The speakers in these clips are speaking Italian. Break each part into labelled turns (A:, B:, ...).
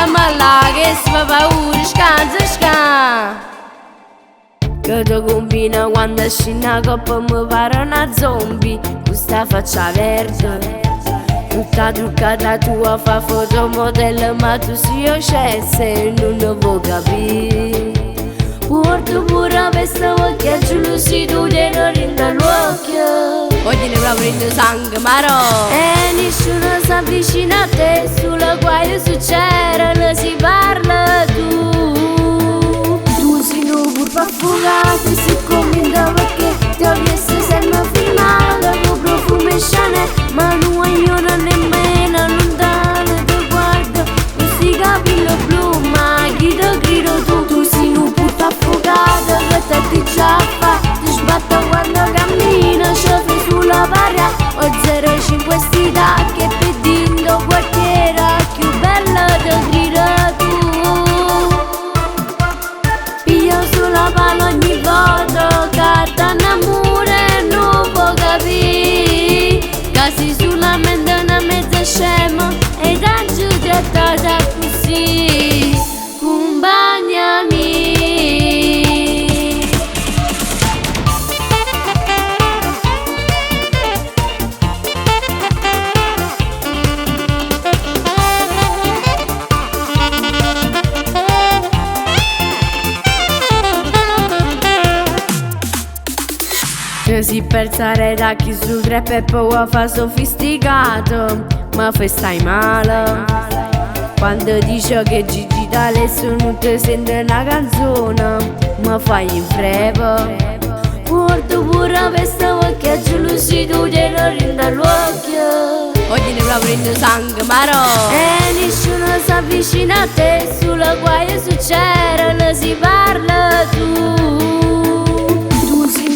A: là che si fa paura, scansa. Che tu combina quando esci una coppa mi pare una zombie. Questa faccia verde, tutta truccata tua fa fotomodella, ma tu sei scesa e non ne vuoi capire. Porto pure questa voglia gelosidone non rinda l'occhio. Oggi ne proprio in sangue marò. E nessuno si avvicina a te, sulla quale succede, ne si parla tu. Tu sei un pur affogato, si convinta perché ti ho visto sempre filmato. Tu profumo e Chanel, ma non vogliono nemmeno lontano. Ti guardo, tu sei capello blu, ma chi ti grido tu? Tu sei un pur affogato, che te ti già fa, ti sbatto quando cammino, sciopri sulla paria. Ho 05 stida che pedendo quartiere, più bella ti grido tu. Piglio sulla palla ogni volta che t'annamore non può capire. Casi sulla mente una mezza scema e da giù trattata così. Accompagnami. Si pensare da chi sul trap e poi fa sofisticato, ma fai stai male quando dice che Gigi D'Alessio non ti sente una canzone, ma fai in freve. Porto pure questa voglia gelosidone non rinda l'occhio. Oggi ne proprio in sangue marò. E nessuno si avvicina a te, sulla quale succede, ne si parla tu.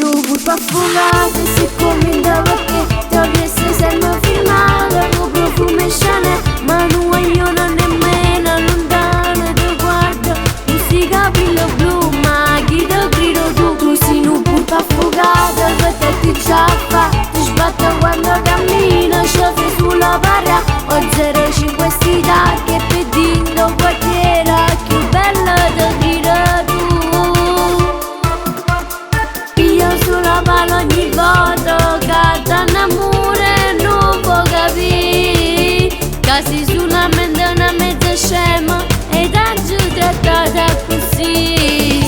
A: Pur affogato e si convinta perché ti ho visto sempre filmato. Tu profumo e Chanel, ma non vogliono nemmeno lontano. Ti guardo, tu sei capello blu, ma chi ti grido tu? Tu sei un pur affogato, che te ti già fa, ti sbatto quando cammino, sciopri sulla paria. Ho 05 stida che pedendo quartiere, più bella ti grido tu. Sulla palla ogni volta che t'annamore non può capire. Casi sulla mente una mezza scema e da giù trattata così.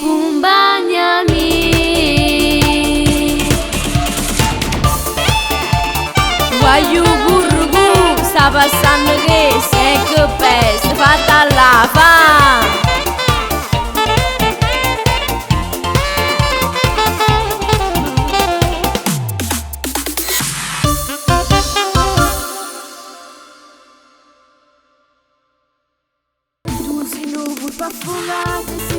A: Accompagnami. Guagliù currucù, sta passando che sei che peste fatta alla fa. Pur affogato